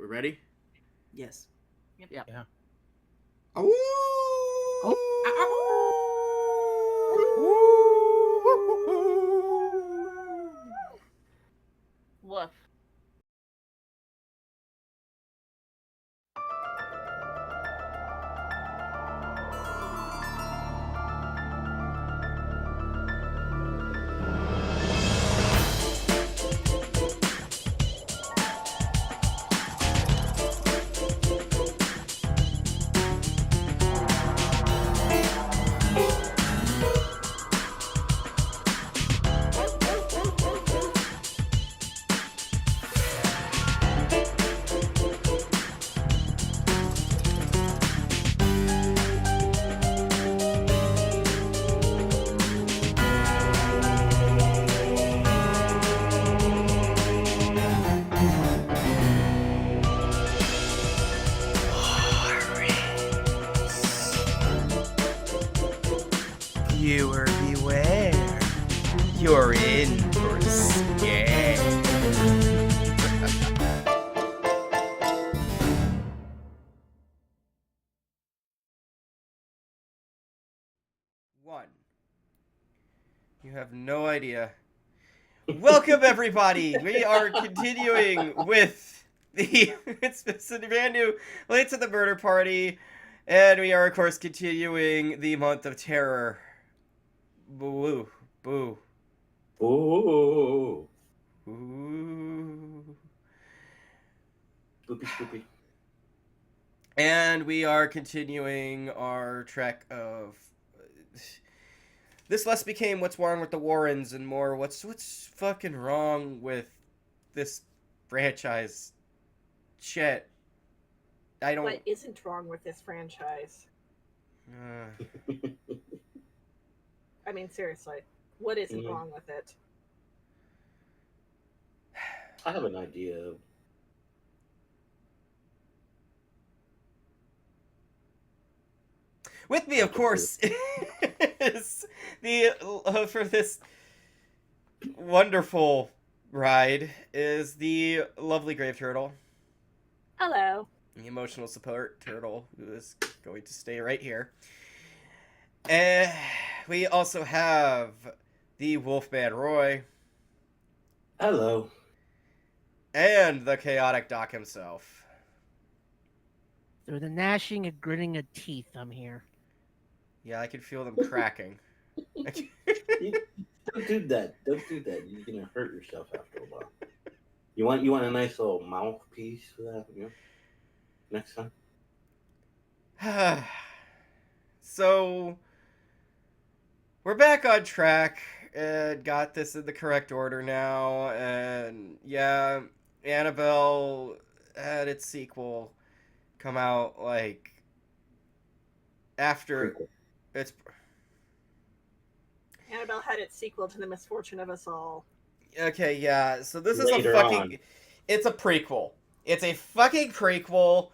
ready? Yes. Yep. Yeah. Oh! Woof. Viewer beware. You're in for a scare. One. You have no idea. Welcome, everybody. We are continuing with it's a brand new Late to the Murder Party, and we are, of course, continuing the month of terror. Boo, boo, Oh. boo. Spoopy. And we are continuing our trek of. This less became what's wrong with the Warrens and more what's fucking wrong with this franchise. Shit. I don't. What isn't wrong with this franchise? I mean, seriously, what isn't wrong with it? I have an idea. With me, of course, is the for this wonderful ride is the lovely Graveturtle, Hello. the emotional support turtle who is going to stay right here. And we also have the Wolfman Roy Hello. and the chaotic Doc himself. Through the gnashing and gritting of teeth, I'm here. Yeah, I can feel them cracking. Don't do that. Don't do that. You're gonna hurt yourself after a while. You want a nice little mouthpiece for that, next time? So we're back on track and got this in the correct order now, and yeah, Annabelle had its sequel come out like after it's Annabelle had its sequel to The Misfortune of Us All. okay, yeah. So this is Later a fucking on. It's a prequel. It's a fucking prequel,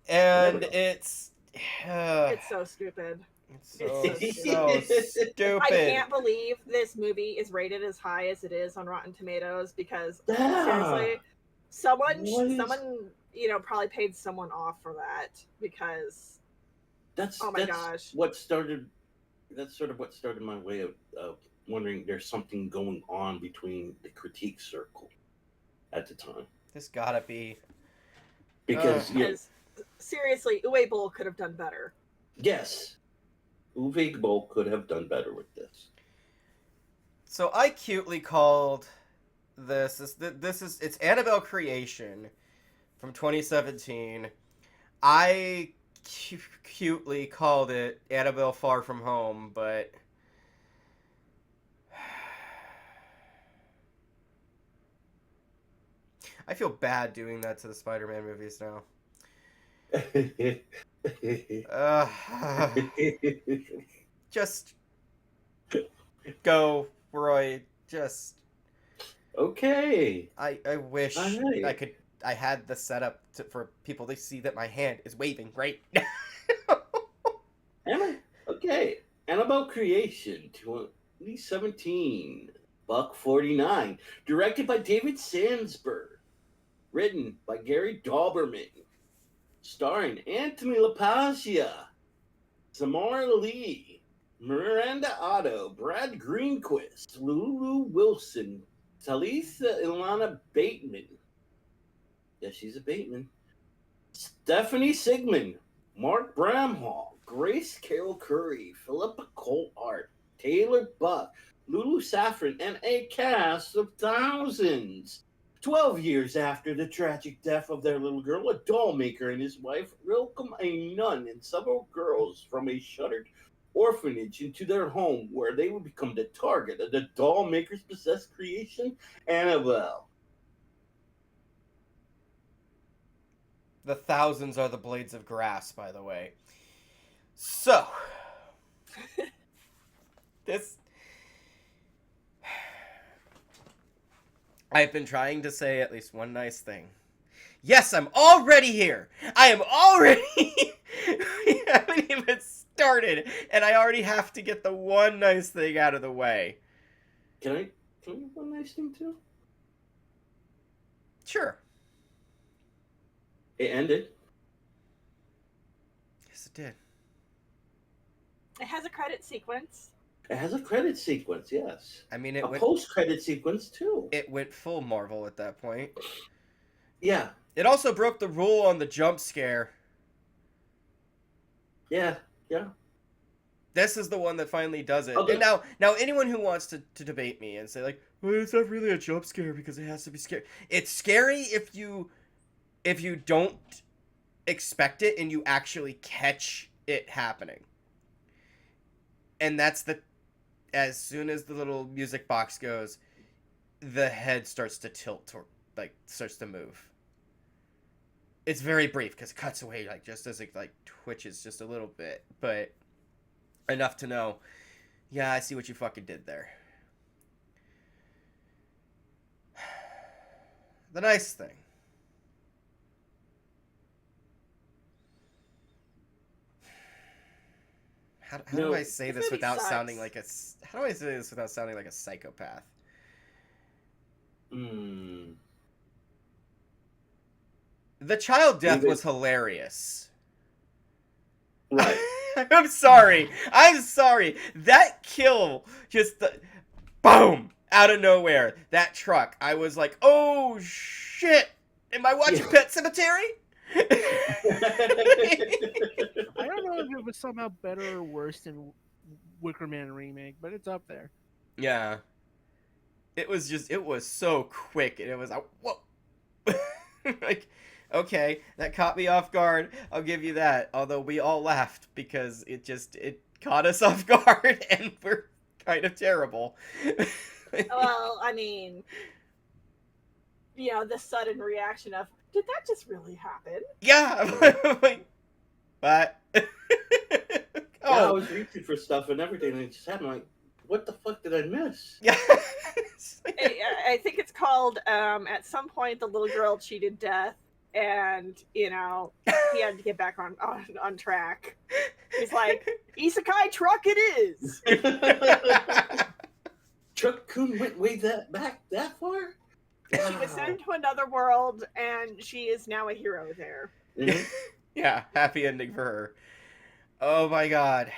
and Literal. it's It's so stupid. it's so stupid. I can't believe this movie is rated as high as it is on Rotten Tomatoes because seriously, someone probably paid someone off for that because That's oh my gosh. That's sort of what started my way of wondering there's something going on between the critique circle at the time. This gotta be Because seriously, Uwe Boll could have done better. yes, Uwe Boll could have done better with this. So I cutely called this is it's Annabelle Creation from 2017. I cutely called it Annabelle Far From Home, but I feel bad doing that to the Spider-Man movies now. Just go, Roy. Just okay. I wish Right. I had the setup for people to see that my hand is waving right Okay. Annabelle Creation 2017. $1.49. Directed by David Sandsberg. Written by Gary Dauberman. Starring Anthony LaPaglia, Samara Lee, Miranda Otto, Brad Greenquist, Lulu Wilson, Talitha Ilana Bateman. Yeah, she's a Bateman. Stephanie Sigmund, Mark Bramhall, Grace Carol Curry, Philippa Colart, Taylor Buck, Lulu Saffron, and a cast of thousands. 12 years after the tragic death of their little girl, a doll maker and his wife welcome a nun and several girls from a shuttered orphanage into their home, where they would become the target of the doll maker's possessed creation, Annabelle. The thousands are the blades of grass, by the way. So, this... I've been trying to say at least one nice thing. Yes, I'm already here! I am already... We haven't even started, and I already have to get the one nice thing out of the way. Can I do one nice thing too? Sure. It ended. Yes, it did. It has a credit sequence. It has a credit sequence, yes. I mean, A post-credit sequence too. it went full Marvel at that point. Yeah. It also broke the rule on the jump scare. Yeah. This is the one that finally does it. Okay. And now anyone who wants to debate me and say, like, well, it's not really a jump scare because it has to be scary. It's scary if you don't expect it and you actually catch it happening. And that's as soon as the little music box goes, the head starts to tilt or starts to move. It's very brief because it cuts away just as it twitches just a little bit, but enough to know, yeah, I see what you fucking did there. The nice thing. How do I say this without sounding like how do I say this without sounding like a psychopath? The child death was hilarious. Right. I'm sorry. That kill, just boom, out of nowhere. That truck. I was like, oh shit. Am I watching Pet Sematary? I don't know if it was somehow better or worse than Wicker Man remake, but it's up there. Yeah. It was so quick, and it was whoa. Like, okay, that caught me off guard. I'll give you that. Although we all laughed because it caught us off guard, and we're kind of terrible. Well, I mean, the sudden reaction of, did that just really happen? Yeah. Like, what? Yeah, I was reaching for stuff and everything, and it just happened. Like, what the fuck did I miss? Yeah. I think it's called, at some point, the little girl cheated death, and, he had to get back on track. He's like, isekai truck it is! Truck-kun went way that far? She was sent to another world, and she is now a hero there. Mm-hmm. Yeah, happy ending for her. Oh my god.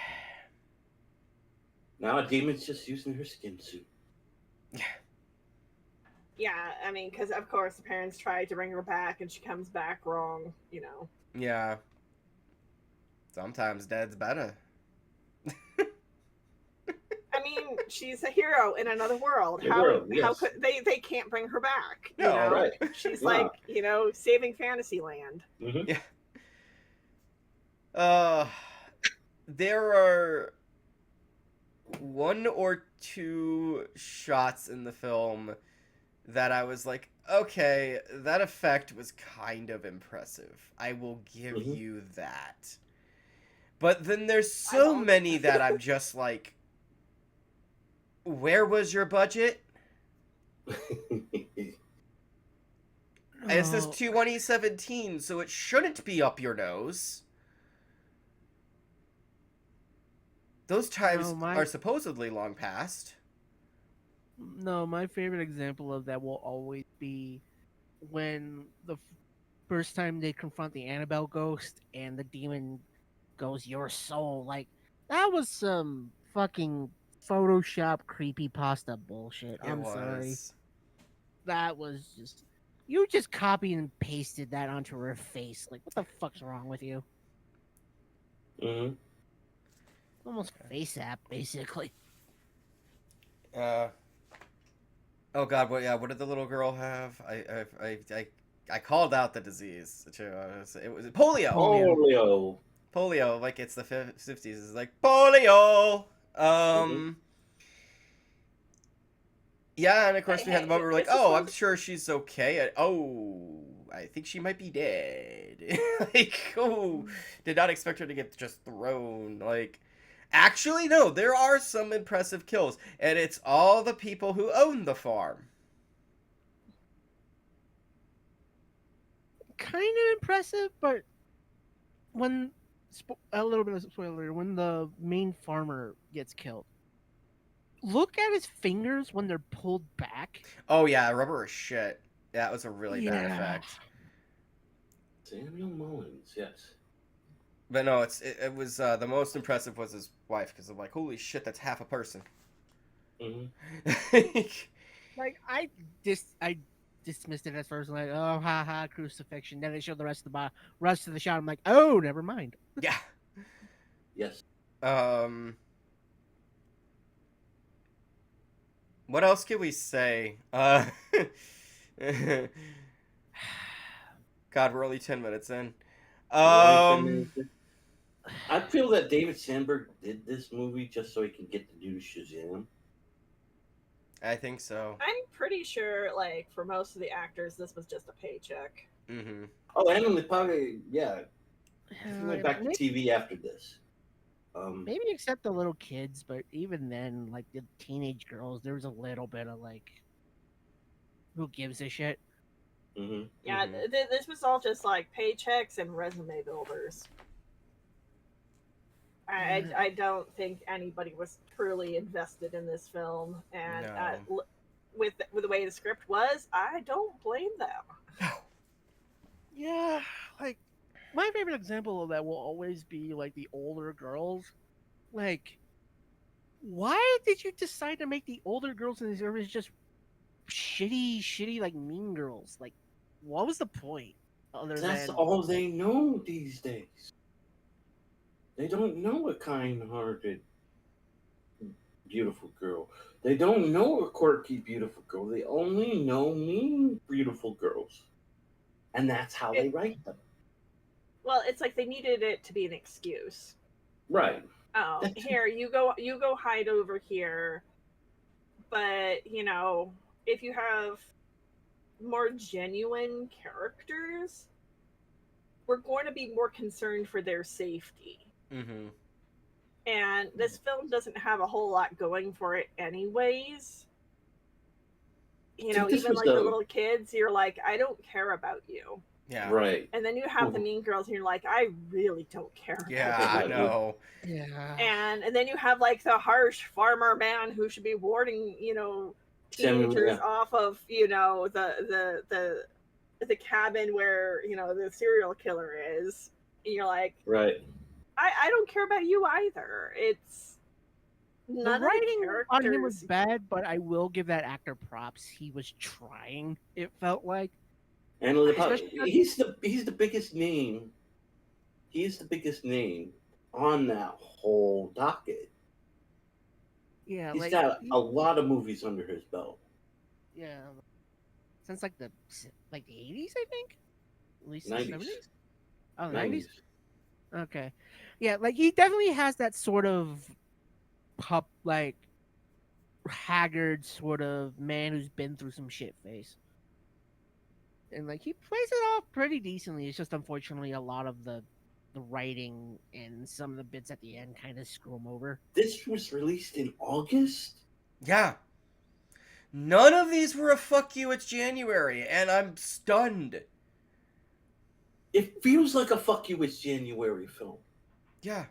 Now a demon's just using her skin suit. Yeah. Yeah, I mean, because of course the parents tried to bring her back, and she comes back wrong, Yeah. Sometimes dead's better. I mean, she's a hero in another world. Yes. How could they can't bring her back? No, right. She's Yeah. like, saving Fantasyland. Mm-hmm. Yeah. There are one or two shots in the film that I was like, okay, that effect was kind of impressive. I will give you that. But then there's so many that I'm just like, where was your budget? This is 2017, so it shouldn't be up your nose. Those times are supposedly long past. No, my favorite example of that will always be when the first time they confront the Annabelle ghost and the demon goes, "Your soul," like that was some fucking Photoshop creepypasta bullshit. It I'm sorry. was. That was just you just copied and pasted that onto her face. Like, what the fuck's wrong with you? Mm-hmm. Almost face app, basically. Oh God, what did the little girl have? I called out the disease. It was polio. Polio. Polio, like it's the 50s. It's like polio. Mm-hmm. Yeah, and of course we had the moment where we're like, This is oh, I'm supposed- sure she's okay. I think she might be dead. Like, oh, did not expect her to get just thrown. Like, actually, no, there are some impressive kills, and it's all the people who own the farm. Kind of impressive, but when a little bit of spoiler, when the main farmer gets killed, look at his fingers when they're pulled back. Oh yeah, rubber is shit. That was a really bad Yeah. effect. Samuel Mullins, yes. But no, it was the most impressive was his wife because I'm like, holy shit, that's half a person. Mm-hmm. Like I dismissed it at first, like, oh, ha crucifixion. Then they showed the rest of the shot. I'm like, oh, never mind. Yeah. Yes. What else can we say? God, we're only 10 minutes in. I feel that David Sandberg did this movie just so he can get to do Shazam. I think so. I'm pretty sure, like, for most of the actors, this was just a paycheck. Mm-hmm. Oh, and they probably, yeah, he went back to TV after this. Maybe except the little kids, but even then, like the teenage girls, there was a little bit of like, who gives a shit? Mm-hmm. Yeah, Mhm. this was all just like paychecks and resume builders. I don't think anybody was truly invested in this film, and No. with the way the script was, I don't blame them. Yeah, like my favorite example of that will always be like the older girls. Like, why did you decide to make the older girls in the series just shitty, like mean girls? Like, what was the point? Other That's than all they know these days. They don't know a kind-hearted, beautiful girl. They don't know a quirky, beautiful girl. They only know mean, beautiful girls. And that's how they write them. Well, it's like they needed it to be an excuse. Right. Oh, here you go hide over here. But if you have more genuine characters, we're going to be more concerned for their safety. Mm-hmm. And this film doesn't have a whole lot going for it anyways. Even like the little kids, you're like, I don't care about you. Yeah. Right. And then you have the mean girls and you're like, I really don't care Yeah, about I know. yeah, and then you have like the harsh farmer man who should be warding, teenagers off of, the cabin where, the serial killer is. And you're like, right. I don't care about you either. It's none the writing of the on him characters. was bad, but I will give that actor props. He was trying. It felt like, And he's the biggest name. He's the biggest name on that whole docket. yeah, He's like got a lot of movies under his belt. yeah, since like the 80s, I think, at least the 90s. 70s. Oh, the 90s. Okay, yeah, like he definitely has that sort of like haggard sort of man who's been through some shit face. And like he plays it off pretty decently. It's just unfortunately a lot of the writing and some of the bits at the end kind of screw him over. This was released in August? Yeah. None of these were a fuck you, it's January, and I'm stunned. It feels like a fuck you, it's January film. Yeah.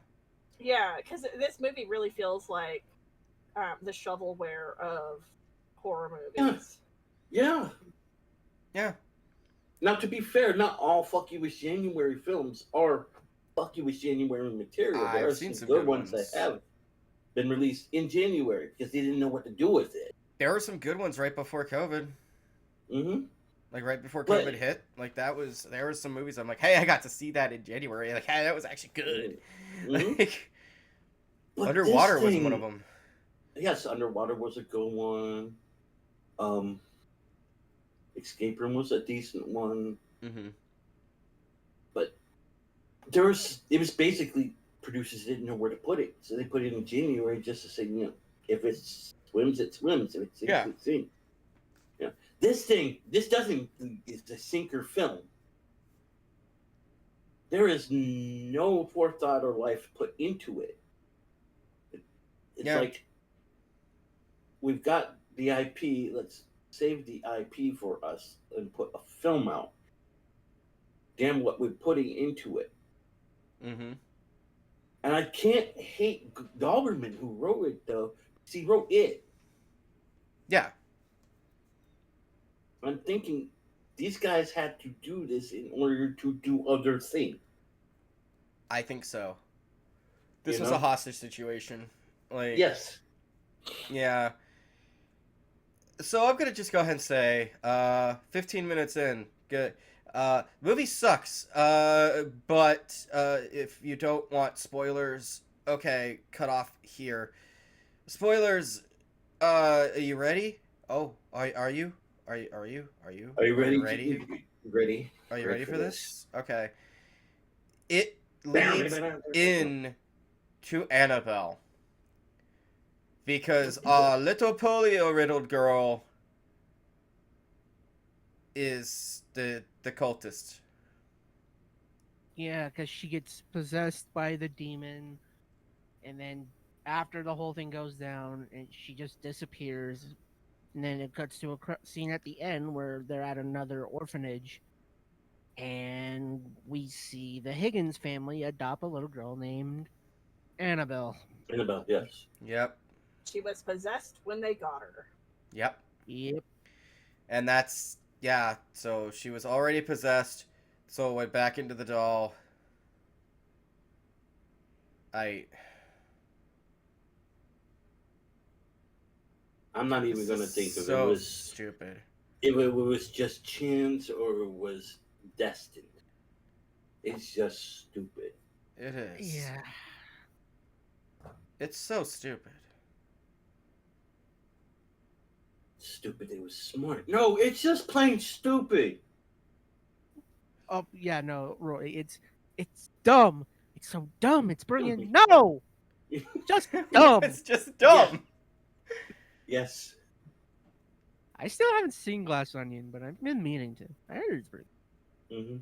Yeah, because this movie really feels like the shovelware of horror movies. Yeah. Yeah. Now, to be fair, not all Fuck You It's January films are Fuck You It's January material. There I've are seen some some good good ones that ones. have been released in January because they didn't know what to do with it. There were some good ones right before COVID. Mm-hmm. Like right before But- COVID hit. Like there were some movies I'm like, hey, I got to see that in January. Like, hey, that was actually good. Mhm. Like, But Underwater this was thing- one of them. Yes, Underwater was a good one. Escape Room was a decent one. Mm-hmm. But it was basically producers didn't know where to put it, so they put it in January just to say, if it swims, it swims. If it sinks, Yeah. it sinks. Yeah. This doesn't is a sinker film. There is no forethought or life put into it. It's Yeah. like we've got the IP. Let's save the IP for us and put a film out. Damn, what we're putting into it. Mm-hmm. And I can't hate Doberman who wrote it though, because he wrote it. Yeah. I'm thinking these guys had to do this in order to do other things. I think so. This You was know? a hostage situation. Like, Yes. yeah. So I'm gonna just go ahead and say, 15 minutes in, good. Movie sucks. But if you don't want spoilers, okay, cut off here. Spoilers. Are you ready? Oh, are you? Are you? Are you Ready? ready? Ready. Are you Ready ready for for this? Okay. It leads in to Annabelle. Because a little polio riddled girl is the cultist. Yeah, because she gets possessed by the demon, and then after the whole thing goes down, and she just disappears. And then it cuts to a scene at the end where they're at another orphanage, and we see the Higgins family adopt a little girl named Annabelle. Annabelle, yes. Yep. She was possessed when they got her. Yep. Yep. And that's, yeah, so she was already possessed, so it went back into the doll. I'm not even This going to is think of so it was stupid. if it was just chance or it was destined. It's just stupid. It is. Yeah. It's so stupid. Stupid. It was smart. No, it's just plain stupid. Oh yeah, no, Roy, it's dumb. It's so dumb. It's brilliant. No, just dumb. It's just dumb. Yes. I still haven't seen Glass Onion, but I've been meaning to. I heard it's pretty. Mm-hmm.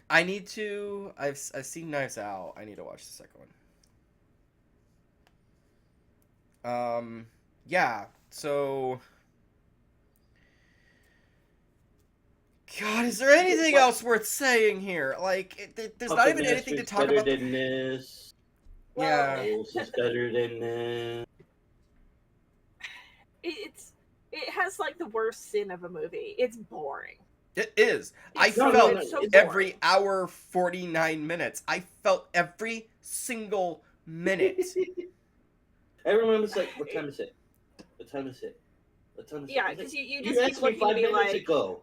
I need to. I've seen Knives Out. I need to watch the second one. Yeah. So. God, is there anything else worth saying here? Like, there's not even anything to talk about. Better than this. Yeah. Else is better than this. It has like the worst sin of a movie. It's boring. It is. I It's so- felt it's so every boring. hour 49 minutes. I felt every single minute. Everyone's like, what time is it? What time is it? What time is Yeah, it? because you You just keep asked me looking to 5 be minutes like, ago.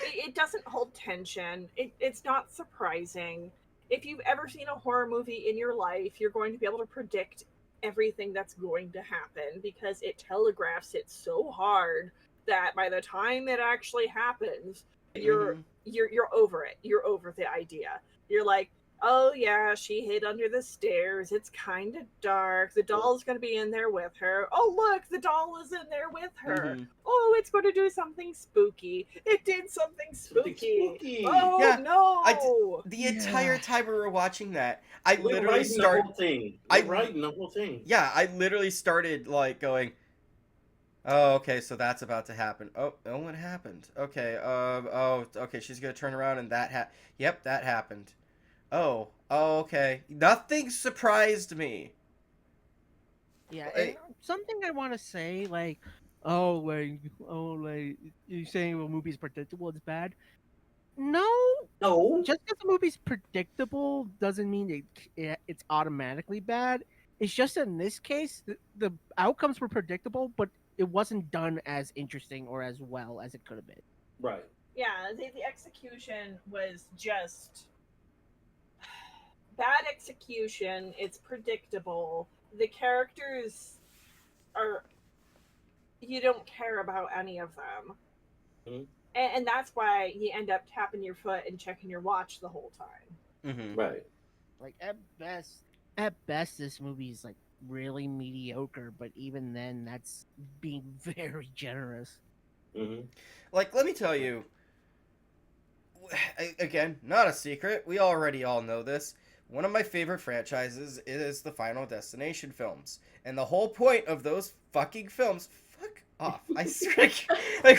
it doesn't hold tension. It's not surprising. If you've ever seen a horror movie in your life, you're going to be able to predict everything that's going to happen because it telegraphs it so hard that by the time it actually happens, Mhm. you're over it. You're over the idea. You're like, oh yeah, she hid under the stairs. It's kind of dark. The doll's going to be in there with her. Oh look, the doll is in there with her. Mhm. Oh, it's going to do something spooky. It did something spooky. spooky. Oh Yeah, no! The entire time we were watching that, I We're literally writing the whole thing. I- We're writing the whole thing. Yeah, I literally started like going, oh, okay, so that's about to happen. Oh, it happened. Okay, okay, she's gonna turn around and yep, that happened. Oh, okay. Nothing surprised me. Yeah, Like- and something I want to say, like, like you saying a movie's predictable, it's bad. No, No. just because the movie's predictable doesn't mean it's automatically bad. It's just in this case, the outcomes were predictable, but it wasn't done as interesting or as well as it could have been. Right. Yeah, the execution was just bad execution. It's predictable. The characters are, you don't care about any of them. Mm-hmm. And that's why you end up tapping your foot and checking your watch the whole time. Mm-hmm. Right. Like at best, this movie is like really mediocre. But even then, that's being very generous. Mm-hmm. Like, let me tell you, again, not a secret. We already all know this. One of my favorite franchises is the Final Destination films, and the whole point of those fucking films. Fuck off! I swear. Like,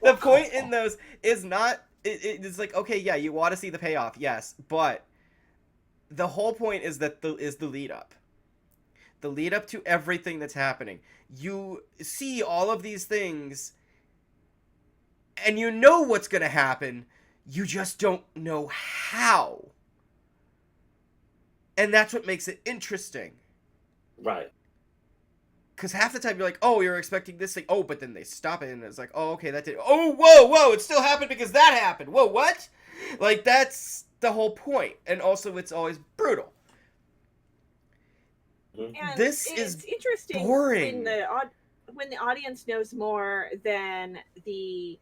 the point in those is not. It's like, okay, yeah, you want to see the payoff, yes, but the whole point is that the lead up. The lead up to everything that's happening. You see all of these things, and you know what's going to happen. You just don't know how. And that's what makes it interesting. Right. Because half the time you're like, oh, you're expecting this thing. Oh, but then they stop it, and it's like, oh, okay, that did. Oh, whoa, it still happened because that happened. Whoa, what? Like, that's the whole point. And also, it's always brutal. Mm-hmm. And This it's is interesting boring. when the audience knows more than the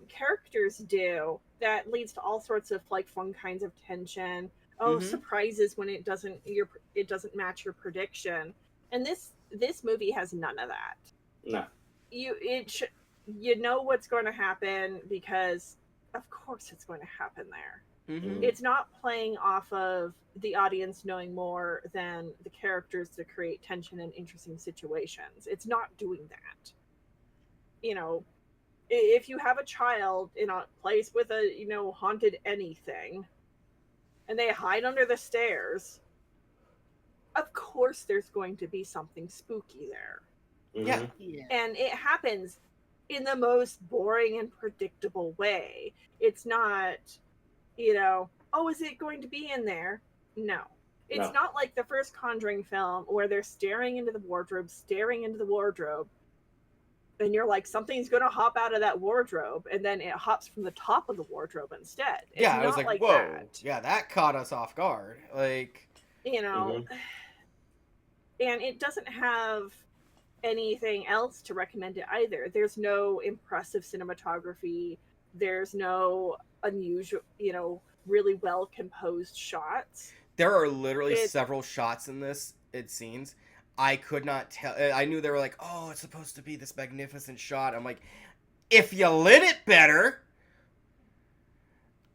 characters do. That leads to all sorts of like fun kinds of tension. Oh, Mhm. surprises when it doesn't match your prediction. And this movie has none of that. No. You know what's going to happen because of course it's going to happen there. Mm-hmm. It's not playing off of the audience knowing more than the characters to create tension and interesting situations. It's not doing that. You know, if you have a child in a place with a, haunted anything and they hide under the stairs, of course there's going to be something spooky there. Mm-hmm. Yeah. And it happens in the most boring and predictable way. It's not, oh, is it going to be in there? No. It's not like the first Conjuring film where they're staring into the wardrobe, and you're like, something's going to hop out of that wardrobe, and then it hops from the top of the wardrobe instead. It's Yeah, I not was like, whoa. that. Yeah, that caught us off guard. Like, And it doesn't have anything else to recommend it either. There's no impressive cinematography. There's no unusual, really well composed shots. there are literally several shots in this, it seems. I could not tell. I knew they were like, oh, it's supposed to be this magnificent shot. I'm like, if you lit it better,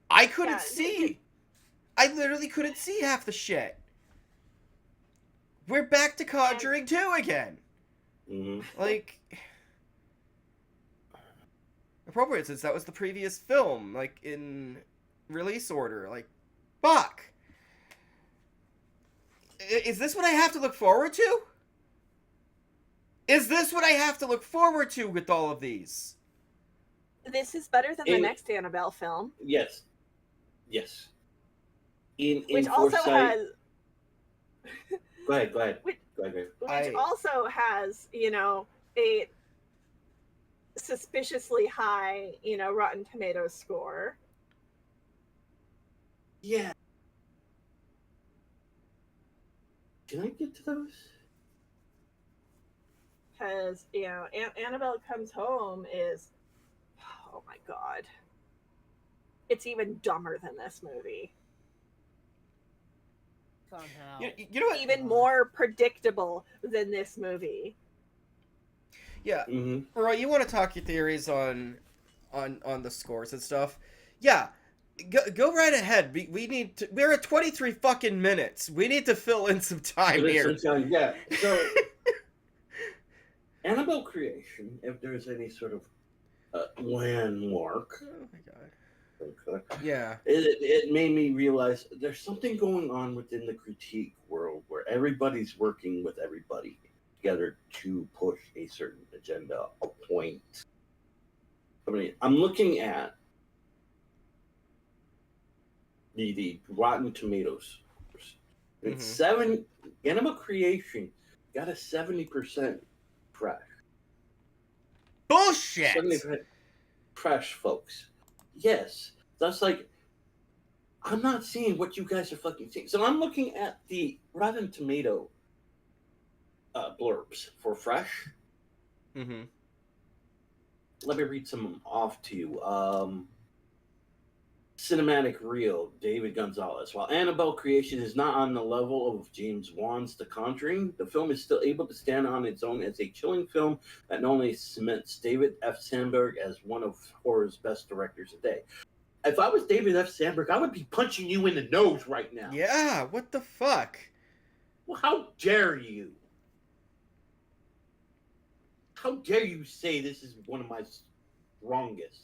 I couldn't see. I literally couldn't see half the shit. We're back to Conjuring 2 again. Mm-hmm. Like, appropriate since that was the previous film, like, in release order. Like, fuck. Is this what I have to look forward to? Is this what I have to look forward to with all of these? This is better than the next Annabelle film. Yes. Which also has... Go ahead. Which also has, a suspiciously high, Rotten Tomatoes score. Yeah. Can I get to those? Because, Annabelle Comes Home is, oh my god. It's even dumber than this movie. Somehow. You know what? Even more predictable than this movie. Yeah. Mm-hmm. Roy, you want to talk your theories on the scores and stuff? Yeah. Go right ahead. We need to. We're at 23 fucking minutes. We need to fill in some time here. Yeah. So, Annabelle creation, if there's any sort of landmark. Oh my god. Okay. Yeah. It made me realize there's something going on within the critique world where everybody's working with everybody. together to push a certain agenda, a point. I mean, I'm looking at the Rotten Tomatoes. It's 7 Anima Creation got a 70% fresh. Bullshit. 70% fresh, folks. Yes, that's like I'm not seeing what you guys are fucking seeing. So I'm looking at the Rotten Tomato blurbs for fresh. Mm-hmm. Let me read some off to you. Cinematic Reel, David Gonzalez. While Annabelle Creation is not on the level of James Wan's The Conjuring, the film is still able to stand on its own as a chilling film that not only cements David F. Sandberg as one of horror's best directors today. If I was David F. Sandberg, I would be punching you in the nose right now. Yeah, what the fuck? Well, how dare you? How dare you say this is one of my strongest?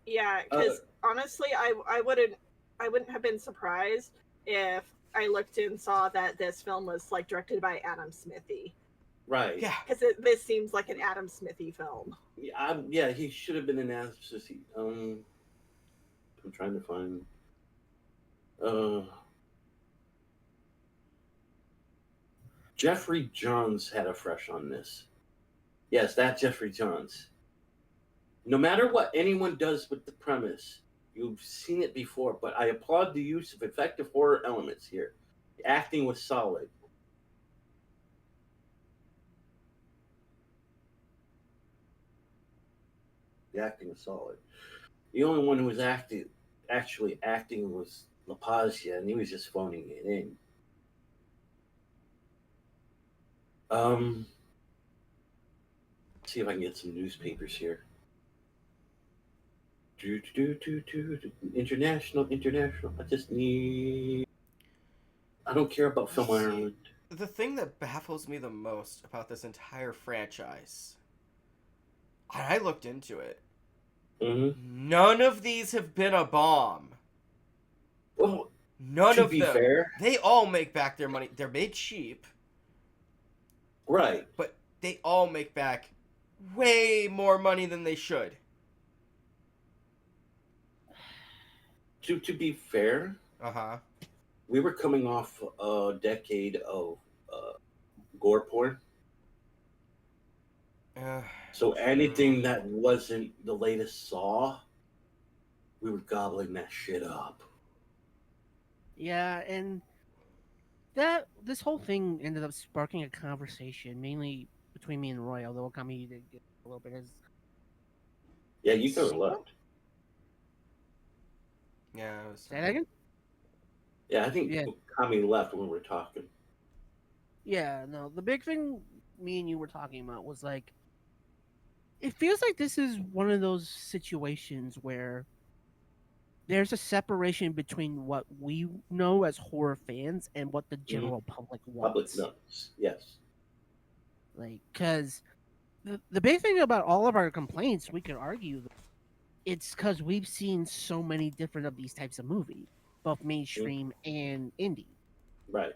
Yeah, because honestly, I wouldn't have been surprised if I looked and saw that this film was like directed by Adam Smithy. Right. Yeah. Because this seems like an Adam Smithy film. Yeah, he should have been an actress. I'm trying to find. Jeffrey Johns had a fresh on this. Yes, that Jeffrey Johns. No matter what anyone does with the premise, you've seen it before, but I applaud the use of effective horror elements here. The acting was solid. The acting was solid. The only one who was actually acting was LaPazia, and he was just phoning it in. Let's see if I can get some newspapers here. International. I just need. I don't care about Film Ireland. The thing that baffles me the most about this entire franchise, I looked into it. Mm-hmm. None of these have been a bomb. Well, None to of be them. fair, They all make back their money. They're made cheap, right? but they all make back way more money than they should. To be fair, we were coming off a decade of gore porn. So anything that wasn't the latest Saw, we were gobbling that shit up. Yeah, and this whole thing ended up sparking a conversation, mainly between me and Roy, although Ookami did get a little bit as. Yeah, you could have left. Yeah. Say that again? Yeah, I think Ookami left when we were talking. Yeah, no, the big thing me and you were talking about was like, it feels like this is one of those situations where there's a separation between what we know as horror fans and what the general public wants. Public knows, yes. Like, because the big thing about all of our complaints, we could argue, it's because we've seen so many different of these types of movies, both mainstream and indie. Right.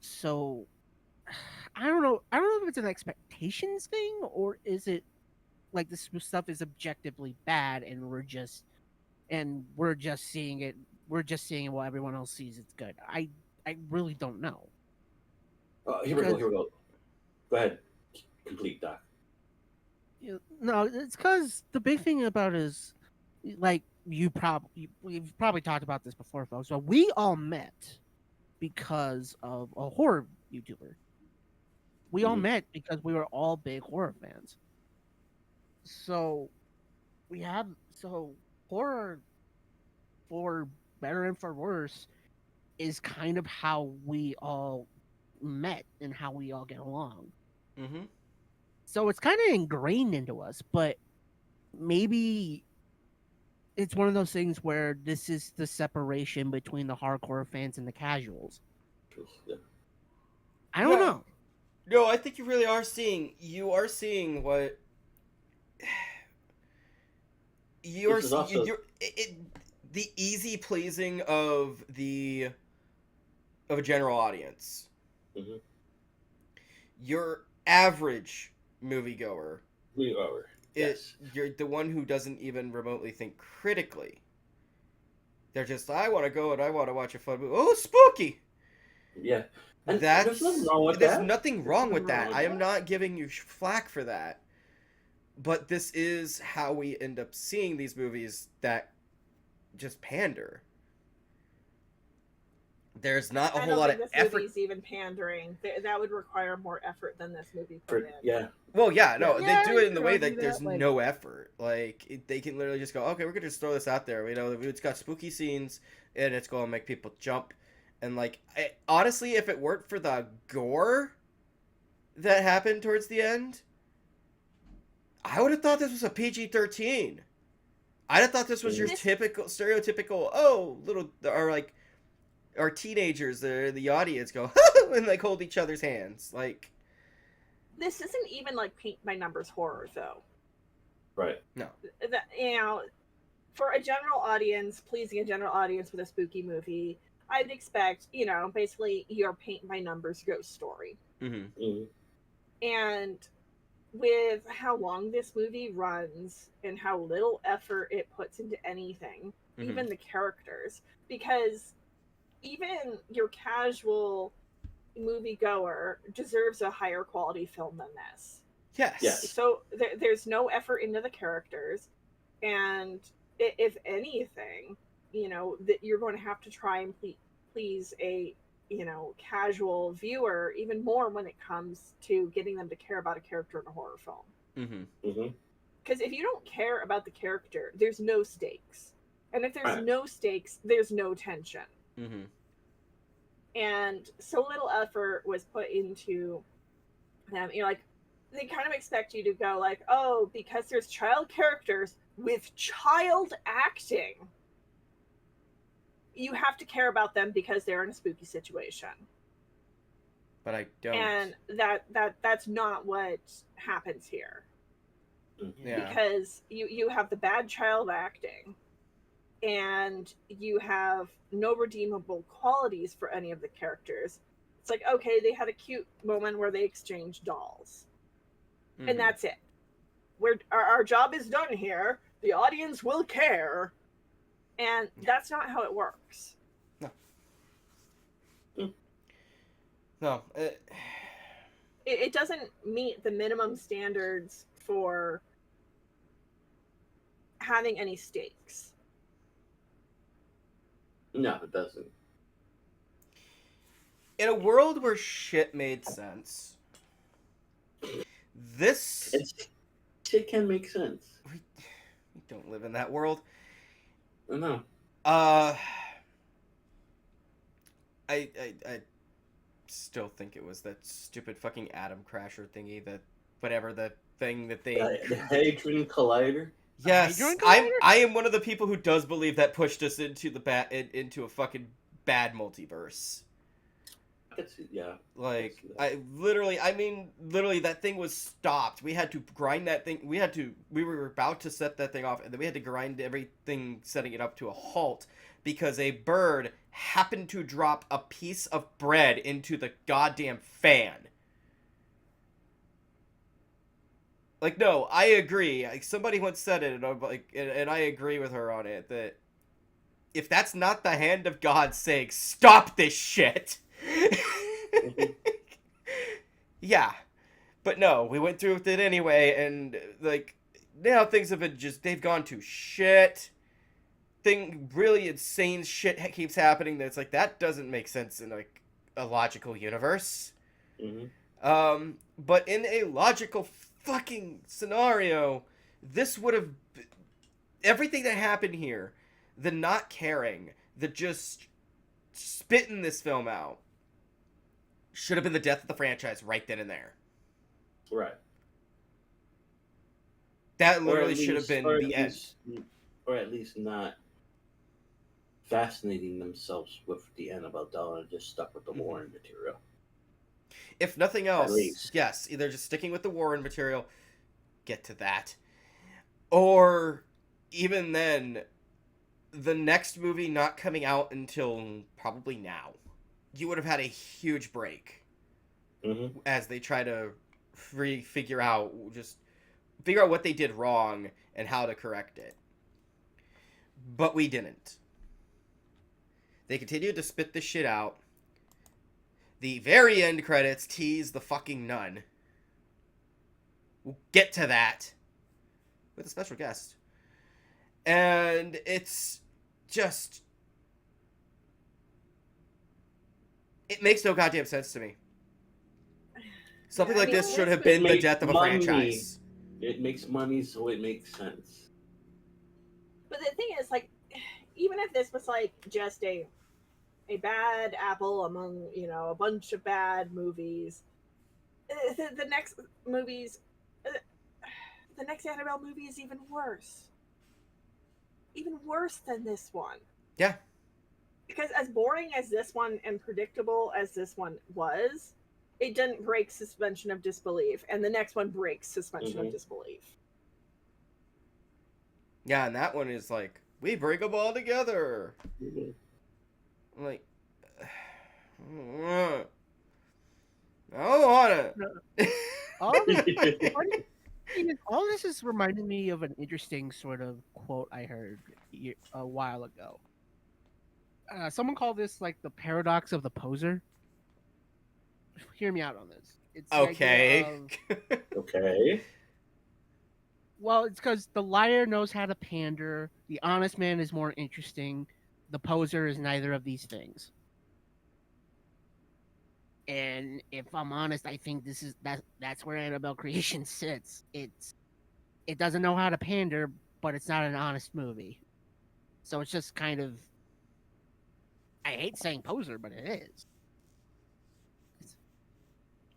So, I don't know if it's an expectations thing or is it like this stuff is objectively bad and we're just seeing it. We're just seeing it while everyone else sees it's good. I really don't know. Here we go. Go ahead. Complete, Doc. No, it's because the big thing about it is, like, we've probably talked about this before, folks, but we all met because of a horror YouTuber. We all met because we were all big horror fans. So horror, for better and for worse, is kind of how we all met and how we all get along. Mm-hmm. So it's kind of ingrained into us, but maybe it's one of those things where this is the separation between the hardcore fans and the casuals. I don't know. No, I think you really are seeing. You are seeing what you're the easy pleasing of a general audience. Mhm. Your average moviegoer, We are. Yes. you're the one who doesn't even remotely think critically. They're just, I want to go and I want to watch a fun movie. Oh, spooky! Yeah. And there's nothing wrong with There's that. nothing wrong with nothing wrong that. with I am that. not giving you flack for that. But this is how we end up seeing these movies that just pander. There's not a I whole don't lot think of this effort. movie's even pandering. That would require more effort than this movie put in. Yeah. Well, yeah, no, Yeah, they do it you in the could way argue that there's that, like- no effort. Like they can literally just go, okay, we're gonna just throw this out there. You know, it's got spooky scenes and it's gonna make people jump. And like, honestly, if it weren't for the gore that happened towards the end, I would have thought this was a PG-13. I'd have thought this was your typical, stereotypical, oh, little, or like, or teenagers, the audience go, and like hold each other's hands. Like, This isn't even like paint by numbers horror, though. Right. no. That, you know, for a general audience, pleasing a general audience with a spooky movie, I'd expect, you know, basically your paint by numbers ghost story. Mm-hmm. Mhm. And with how long this movie runs and how little effort it puts into anything, Mhm. even the characters, because even your casual moviegoer deserves a higher quality film than this. Yes. Yes. So there's no effort into the characters, and if anything, you know, that you're going to have to try and please a, you know, casual viewer even more when it comes to getting them to care about a character in a horror film. Mm-hmm. Mhm. Because if you don't care about the character, there's no stakes, and if there's Right. no stakes, there's no tension. Mm-hmm. And so little effort was put into them. You know, like, they kind of expect you to go like, oh, because there's child characters with child acting, you have to care about them because they're in a spooky situation. But I don't. And that's not what happens here. Yeah. Because you have the bad child acting, and you have no redeemable qualities for any of the characters. It's like, okay, they had a cute moment where they exchanged dolls, Mhm. and that's it. Our job is done here. The audience will care, and that's not how it works. No. It doesn't meet the minimum standards for having any stakes. No, it doesn't. In a world where shit made sense, this Shit can make sense. we don't live in that world. No. I still think it was that stupid fucking atom crasher thingy, that whatever the thing that they. The Hadron Collider. Yes, Hadron Collider? I am one of the people who does believe that pushed us into into a fucking bad multiverse. Yeah. Like, I literally that thing was stopped. We had to grind that thing. We were about to set that thing off, and then we had to grind everything, setting it up to a halt, because a bird happened to drop a piece of bread into the goddamn fan. Like, no, I agree. Like, somebody once said it, and I'm like, and I agree with her on it, that if that's not the hand of God saying, stop this shit. Yeah. But no, we went through with it anyway, and like, now things have been they've gone to shit. Really insane shit keeps happening that's like, that doesn't make sense in like a logical universe. Mm-hmm. But in a logical fucking scenario, this would have, everything that happened here, the not caring, the just spitting this film out, should have been the death of the franchise right then and there. Right. That literally should have been the end. Or at least not fascinating themselves with the Annabelle doll and just stuck with the Warren material. If nothing else, least. yes, either just sticking with the Warren material, get to that, or even then, the next movie not coming out until probably now. You would have had a huge break. Mm-hmm. as they try to figure out what they did wrong and how to correct it. But we didn't. They continued to spit this shit out. The very end credits tease the fucking nun. We'll get to that with a special guest. And it's just... It makes no goddamn sense to me. Something like this should have been the death of a franchise. It makes money, so it makes sense. But the thing is, like, even if this was like just a bad apple among, you know, a bunch of bad movies, the next movies, the next Annabelle movie is even worse than this one. Yeah. Because as boring as this one and predictable as this one was, it didn't break suspension of disbelief, and the next one breaks suspension of disbelief. Yeah, and that one is like, we bring them all together. I'm like, I don't want to. All this is reminding me of an interesting sort of quote I heard a while ago. Someone called this like the paradox of the poser. Hear me out on this. It's the idea of, Okay. well, it's because the liar knows how to pander. The honest man is more interesting. The poser is neither of these things. And if I'm honest, I think that's where Annabelle Creation sits. It doesn't know how to pander, but it's not an honest movie. So it's just kind of, I hate saying poser, but it is.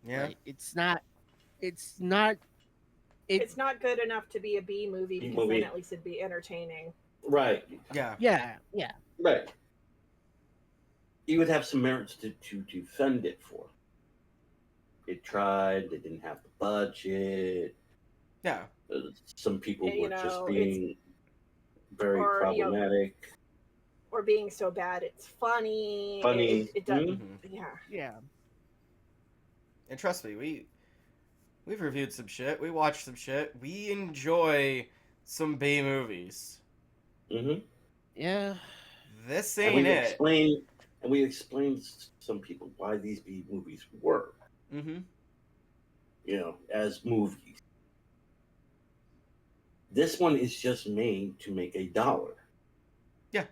Yeah. Like, it's not good enough to be a B movie because then at least it'd be entertaining. Right. Yeah. Right. You would have some merits to defend it for. It tried. They didn't have the budget. Yeah. Some people And, were just being very problematic. Or being so bad it's funny. Funny. It doesn't. Mm-hmm. Yeah. And trust me, we've reviewed some shit. We watched some shit. We enjoy some B movies. Mm-hmm. Yeah. This ain't it. And we explained to some people why these B movies were. Mm-hmm. You know, as movies. This one is just made to make $1. Yeah.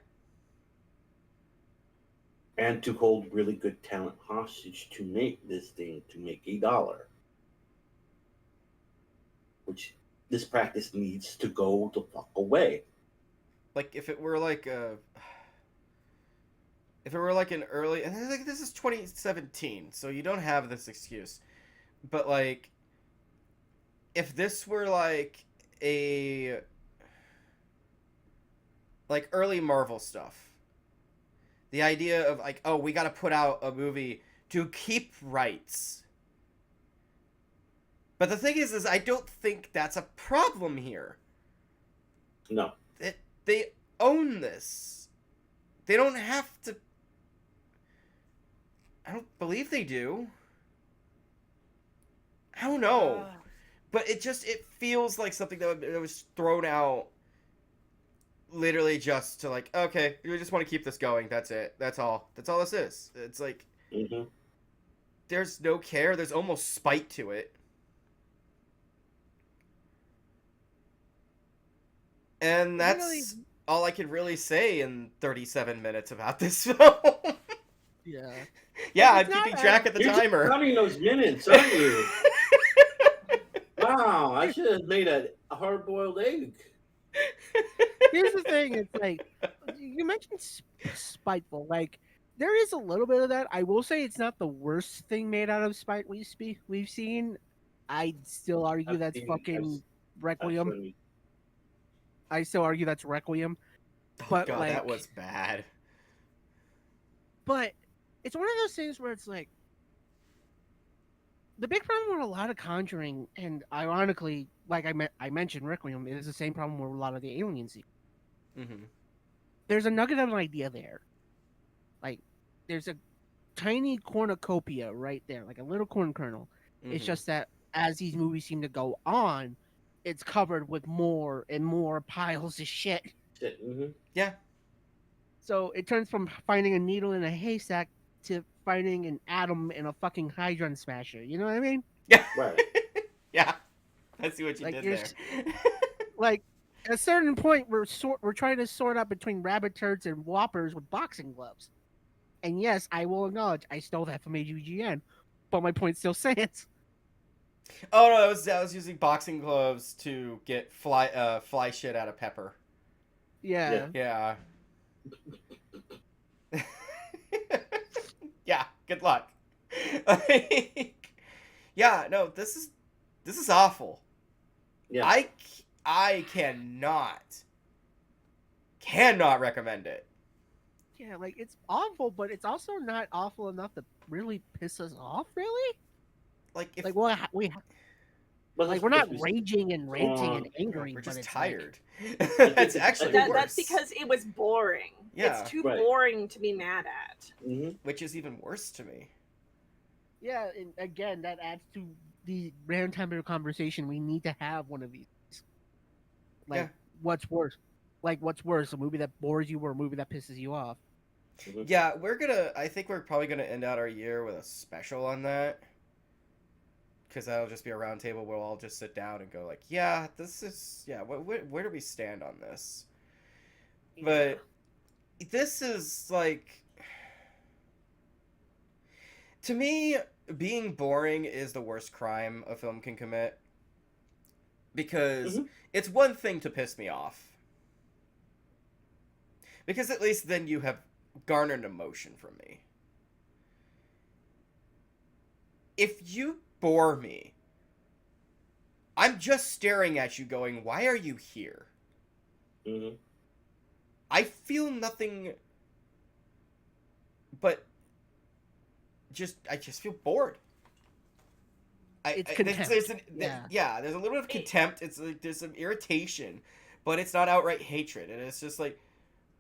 And to hold really good talent hostage to make this thing to make $1. Which this practice needs to go the fuck away. Like if it were like an early, and like this is 2017, so you don't have this excuse. But like if this were like a like early Marvel stuff. The idea of like, oh, we got to put out a movie to keep rights. But the thing is I don't think that's a problem here. No. They own this. They don't have to. I don't believe they do. I don't know. But it feels like something that was thrown out literally just to like, okay, we just want to keep this going. That's it. That's all this is. It's like, there's no care. There's almost spite to it. And that's all I can really say in 37 minutes about this film. Yeah. Yeah, I'm keeping track of the timer. You're counting those minutes, aren't you? Wow, I should have made a hard-boiled egg. Here's the thing, it's like, you mentioned spiteful. Like, there is a little bit of that. I will say it's not the worst thing made out of spite we've seen. I'd still argue that's fucking Requiem. I still argue that's Requiem. But, God, like, that was bad. But it's one of those things where it's like, the big problem with a lot of Conjuring, and ironically, like I mentioned Requiem, it is the same problem with a lot of the Alien sequels. Mm-hmm. There's a nugget of an idea there. Like, there's tiny cornucopia right there, like a little corn kernel. It's Mhm. just that as these movies seem to go on, it's covered with more and more piles of shit. Mm-hmm. Yeah. So it turns from finding a needle in a haystack to finding an atom in a fucking hydron smasher. You know what I mean? Yeah. Right. Yeah. I see what you Like did you're there. like at a certain point we're trying to sort out between rabbit turds and whoppers with boxing gloves. And yes, I will acknowledge I stole that from AUGN, but my point still stands. Oh no, I was using boxing gloves to get fly shit out of Pepper. Yeah. Yeah. Yeah. Yeah, good luck. Like, yeah, no, this is awful. Yeah. I cannot recommend it. Yeah, like it's awful, but it's also not awful enough to really piss us off, really? Like if Like well, we But like that's we're not because raging and ranting and no, angry, we're but just it's like tired. think That's it's actually like- worse. That's because it was boring. Yeah. It's too Right. boring to be mad at. Mm-hmm. Which is even worse to me. yeah, and again that adds to the random time of the conversation. We need to have one of these. Like Yeah. what's worse? Like what's worse, a movie that bores you or a movie that pisses you off? Yeah, I think we're probably gonna end out our year with a special on that. Because that'll just be a round table where we'll all just sit down and go like, yeah, this is, yeah, where do we stand on this? But this is like, to me, being boring is the worst crime a film can commit. Because Mhm. it's one thing to piss me off. Because at least then you have garnered emotion from me. If you bore me, I'm just staring at you going, why are you here? Mm-hmm. I feel nothing but I just feel bored. It's contempt. There's a little bit of contempt. It's like there's some irritation, but it's not outright hatred. And it's just like,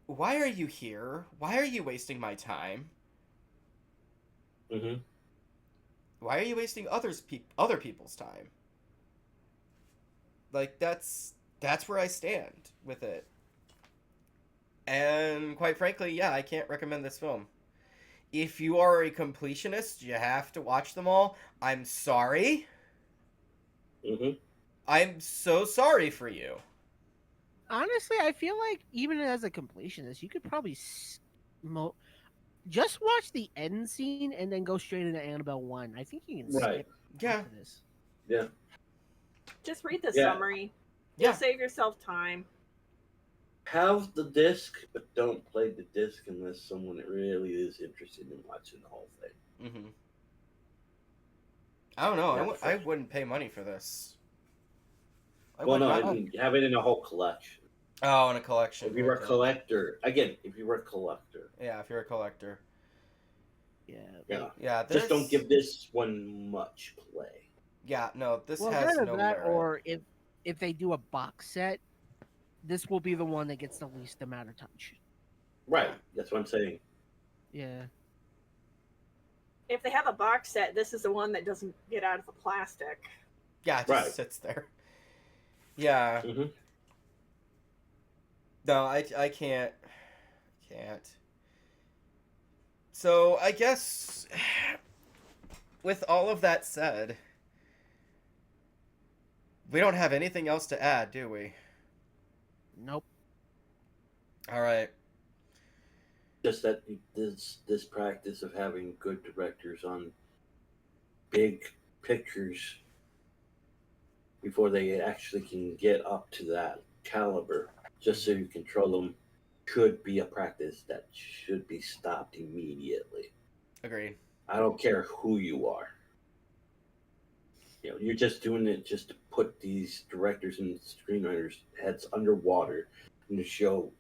why are you here? Why are you wasting my time? Mm-hmm. Why are you wasting other people's time? Like that's where I stand with it. And quite frankly, yeah, I can't recommend this film. If you are a completionist, you have to watch them all. I'm sorry. Mm-hmm. I'm so sorry for you. Honestly, I feel like even as a completionist, you could probably just watch the end scene and then go straight into Annabelle 1. I think you can Right. skip Yeah. after this. Yeah. Just read the Yeah. summary. Yeah. You'll save yourself time. Have the disc, but don't play the disc unless someone really is interested in watching the whole thing. Mm-hmm. I don't know. Yeah, I wouldn't pay money for this. I Well, would no, I not. mean, have it in a whole collection. Oh, in a collection. If you're a okay. collector, again, if you're a collector, Yeah, if you're a collector. Yeah. yeah, Yeah, just don't there's- give this one much play. Yeah, no, this Well, has either no that, merit. or if they do a box set, this will be the one that gets the least amount of touch. Right, that's what I'm saying. Yeah. If they have a box set, this is the one that doesn't get out of the plastic. Yeah, it just Right. sits there. Yeah. Mm-hmm. No, I can't. So, I guess with all of that said, we don't have anything else to add, do we? Nope. All right. Just that this practice of having good directors on big pictures before they actually can get up to that caliber, just so you control them, could be a practice that should be stopped immediately. Agreed. I don't care who you are. You know, you're just doing it just to put these directors and screenwriters' heads underwater and to show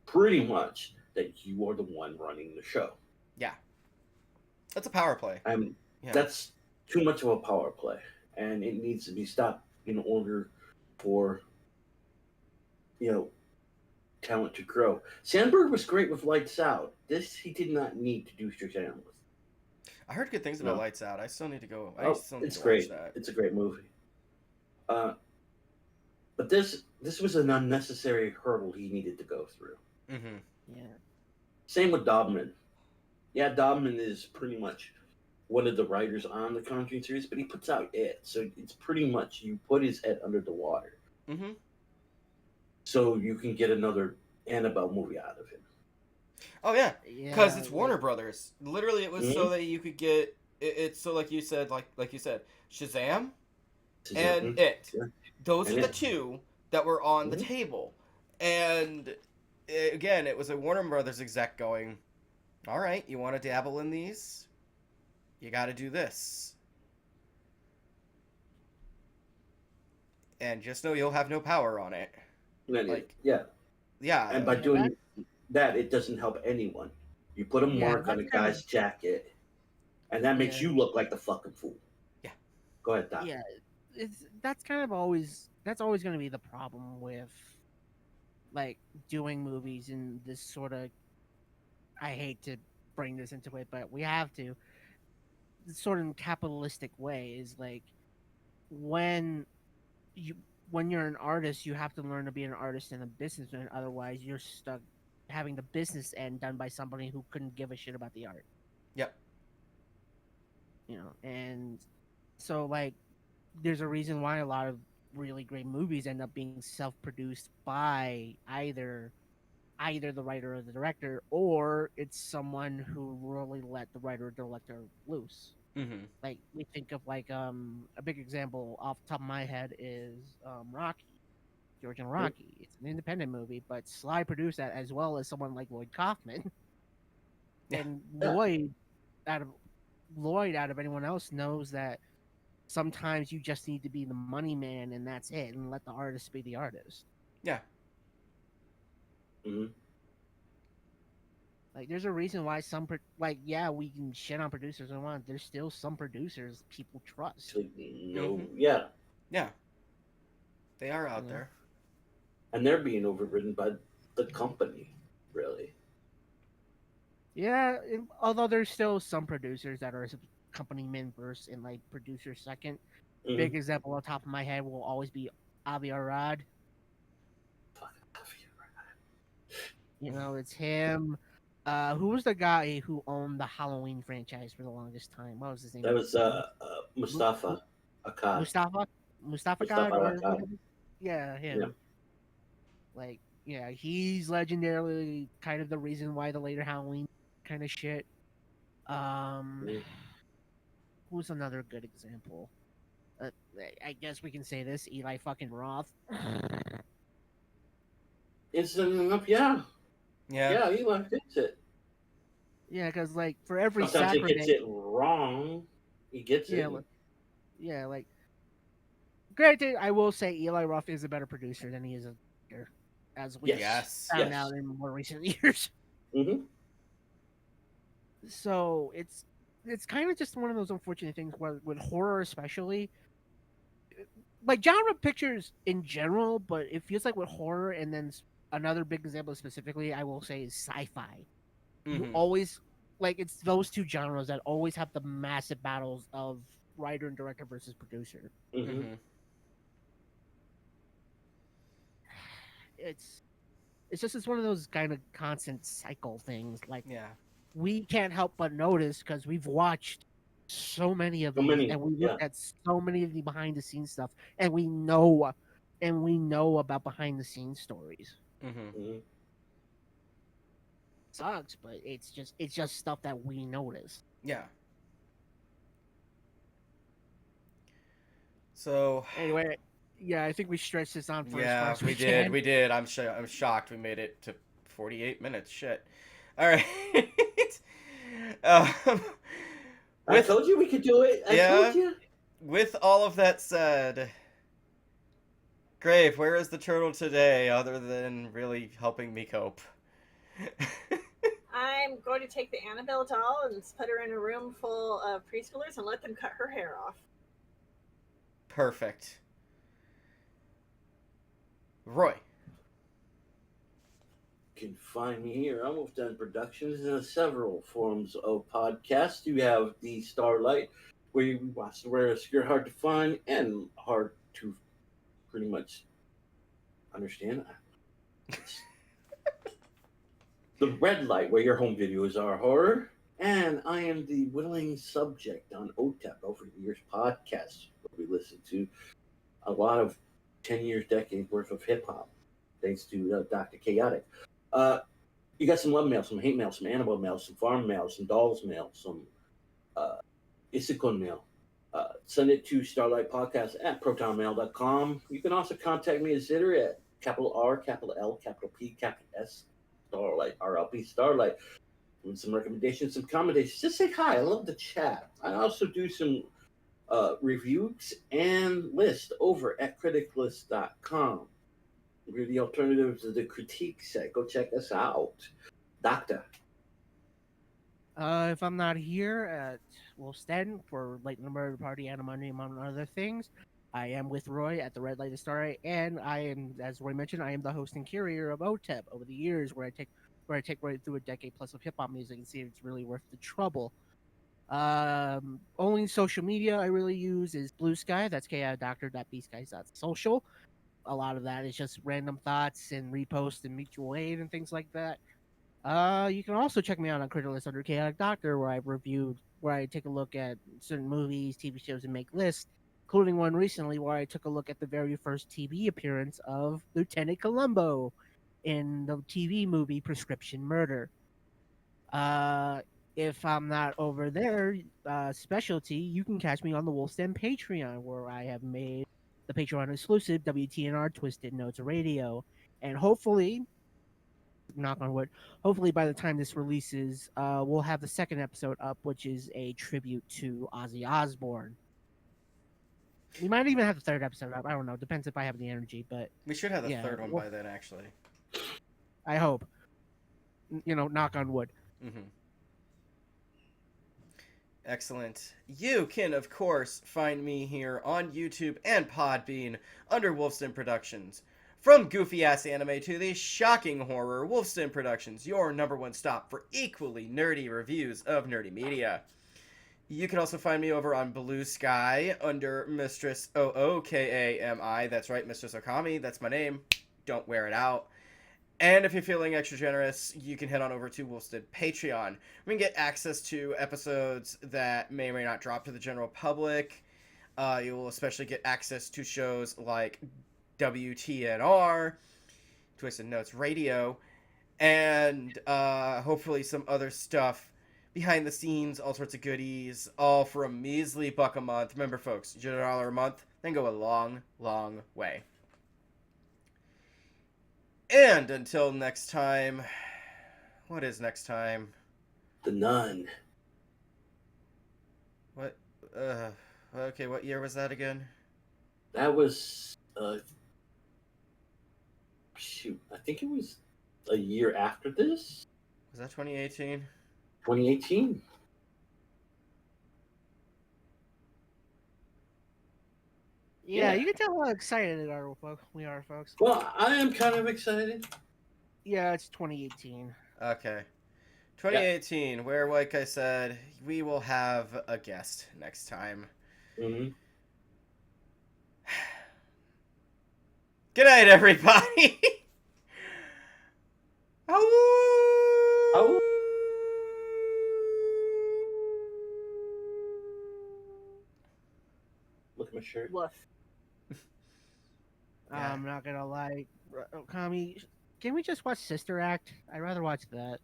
pretty much that you are the one running the show. Yeah. That's a power play. Yeah. That's too much of a power play, and it needs to be stopped in order for, talent to grow. Sandberg was great with Lights Out. This he did not need to do Strict Animals. I heard good things about No. Lights Out. I still need to go. I Oh, still need it's to great. watch that. It's a great movie. But this was an unnecessary hurdle he needed to go through. Mm-hmm. Yeah. Same with Dobman. Yeah, Dobman is pretty much one of the writers on the Conjuring series, but he puts out it, so it's pretty much you put his head under the water, Mm-hmm. so you can get another Annabelle movie out of him. Oh yeah, because Yeah. it's Warner Brothers. Literally, it was so that you could get it's so like you said, like you said, Shazam and It. Yeah. Those And are the It. two that were on the Mhm. table, and again, it was a Warner Brothers exec going, "All right, you want to dabble in these? You got to do this." And just know you'll have no power on it. Like, yeah, yeah, and by Yeah, doing that, it doesn't help anyone. You put a Yeah, mark on that's a kind of guy's jacket, and that makes yeah. you look like the fucking fool. Yeah. Go ahead, Doc. Yeah, that's kind of always going to be the problem with like doing movies in this sort of, I hate to bring this into it, but we have to, this sort of capitalistic way is like when you when you're an artist, you have to learn to be an artist and a businessman. Otherwise, you're stuck having the business end done by somebody who couldn't give a shit about the art. Yep. And so like there's a reason why a lot of really great movies end up being self-produced by either the writer or the director, or it's someone who really let the writer or director loose. Mm-hmm. Like we think of like a big example off the top of my head is Rocky, George and Rocky. It's an independent movie, but Sly produced that as well as someone like Lloyd Kaufman. Yeah. And Yeah. out of Lloyd out of anyone else knows that sometimes you just need to be the money man and that's it, and let the artist be the artist. Yeah. Mm-hmm. Like there's a reason why yeah, we can shit on producers and want, there's still some producers people trust. Yeah, Yeah. They are out Yeah. there. and they're being overridden by the company, really. Yeah, although there's still some producers that are company men first and like producer second. Mhm. Big example on top of my head will always be Avi Arad. It's him. Who was the guy who owned the Halloween franchise for the longest time? What was his name? That was Mustafa Akkad. Mustafa Mustafa Akkad or Akkad. whatever? Yeah, him. Yeah. Like, yeah, he's legendarily kind of the reason why the later Halloween kind of shit. Who's another good example? I guess we can say this: Eli fucking Roth. Instant enough, yeah. Yeah. Yeah, Eli gets it. Yeah, because like for every Sometimes he sacrament, gets it wrong. He gets it. yeah, like granted, I will say Eli Roth is a better producer than he is a director, as we Yes. found out in more recent years. Mm-hmm. So it's kind of just one of those unfortunate things where with horror especially, like genre pictures in general, but it feels like with horror and then another big example specifically I will say is sci-fi. You Mm-hmm. always like it's those two genres that always have the massive battles of writer and director versus producer. Mm-hmm. Mm-hmm. It's it's one of those kind of constant cycle things. Like Yeah. we can't help but notice because we've watched so many of So these many, and we yeah. looked at so many of the behind the scenes stuff and we know about behind the scenes stories. Mm-hmm. Mm-hmm. Sucks, but it's just stuff that we notice. Yeah. So Anyway, yeah, I think we stretched this on for as far yeah, as we can. did. We did. I'm shocked we made it to 48 minutes. Shit. All right. um, I told you we could do it. I told you. With all of that said, Grave, where is the turtle today other than really helping me cope? I'm going to take the Annabelle doll and put her in a room full of preschoolers and let them cut her hair off. Perfect. Roy. can find me here on Wolf Den Productions in several forms of podcasts. You have the Starlight, where you watch the rare, obscure, hard to find, and hard to pretty much understand. The Red Light, where your home videos are horror. And I am the willing subject on OTEP, Over the Years podcast, where we listen to a lot of 10 years, decades worth of hip hop, thanks to Dr. Chaotic. You got some love mail, some hate mail, some Annabelle mail, some farm mail, some dolls mail, some Isakun mail. Send it to starlightpodcast@protonmail.com. You can also contact me at Zitter at capital R, capital L, capital P, capital S, Starlight, RLP, Starlight. With some recommendations, some commendations. Just say hi. I love the chat. I also do some reviews and lists over at criticlist.com. We're the alternative to the critique set. Go check us out. Doctor. If I'm not here at Wolfstead for Light in the Murder Party and among other things, I am with Roy at the Red Light Starlight, and I am, as Roy mentioned, I am the host and curator of OTEP Over the Years, where I take right through a decade plus of hip hop music and see if it's really worth the trouble. Only social media I really use is Blue Sky. That's ki.doctor.bskies.social. A lot of that is just random thoughts and reposts and mutual aid and things like that. You can also check me out on Criticlist under Chaotic Doctor, where I take a look at certain movies, TV shows, and make lists, including one recently where I took a look at the very first TV appearance of Lieutenant Columbo in the TV movie Prescription Murder. If I'm not over there, specialty, you can catch me on the Wolf's Den Patreon, where I have made the Patreon exclusive WTNR Twisted Notes Radio. And hopefully, knock on wood, hopefully by the time this releases, we'll have the second episode up, which is a tribute to Ozzy Osbourne. We might even have the third episode up. I don't know. Depends if I have the energy, but We should have the third one by then, actually. I hope. Knock on wood. Mm-hmm. Excellent. You can, of course, find me here on YouTube and Podbean under Wolfston Productions. From goofy-ass anime to the shocking horror, Wolfston Productions, your number one stop for equally nerdy reviews of nerdy media. You can also find me over on Blue Sky under Mistress Ookami. That's right, Mistress Ookami. That's my name. Don't wear it out. And if you're feeling extra generous, you can head on over to Wolfstead Patreon. We can get access to episodes that may or may not drop to the general public. You will especially get access to shows like WTNR, Twisted Notes Radio, and hopefully some other stuff behind the scenes, all sorts of goodies, all for a measly $1 a month. Remember, folks, $1 a month, then go a long, long way. And until next time, what is next time? The Nun. What? Okay, what year was that again? That was, shoot, I think it was a year after this. Was that 2018? 2018. Yeah, you can tell how excited we are, folks. Well, I am kind of excited. Yeah, it's 2018. Okay. 2018, where, like I said, we will have a guest next time. Mm-hmm. Good night, everybody! Oh. Look at my shirt. Woof. Yeah. I'm not gonna lie, Ookami, can we just watch Sister Act? I'd rather watch that.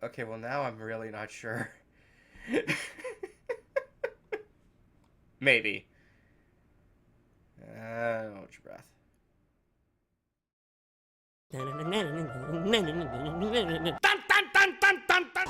Okay, well now I'm really not sure. Maybe. Hold your breath. Dun, dun, dun, dun, dun.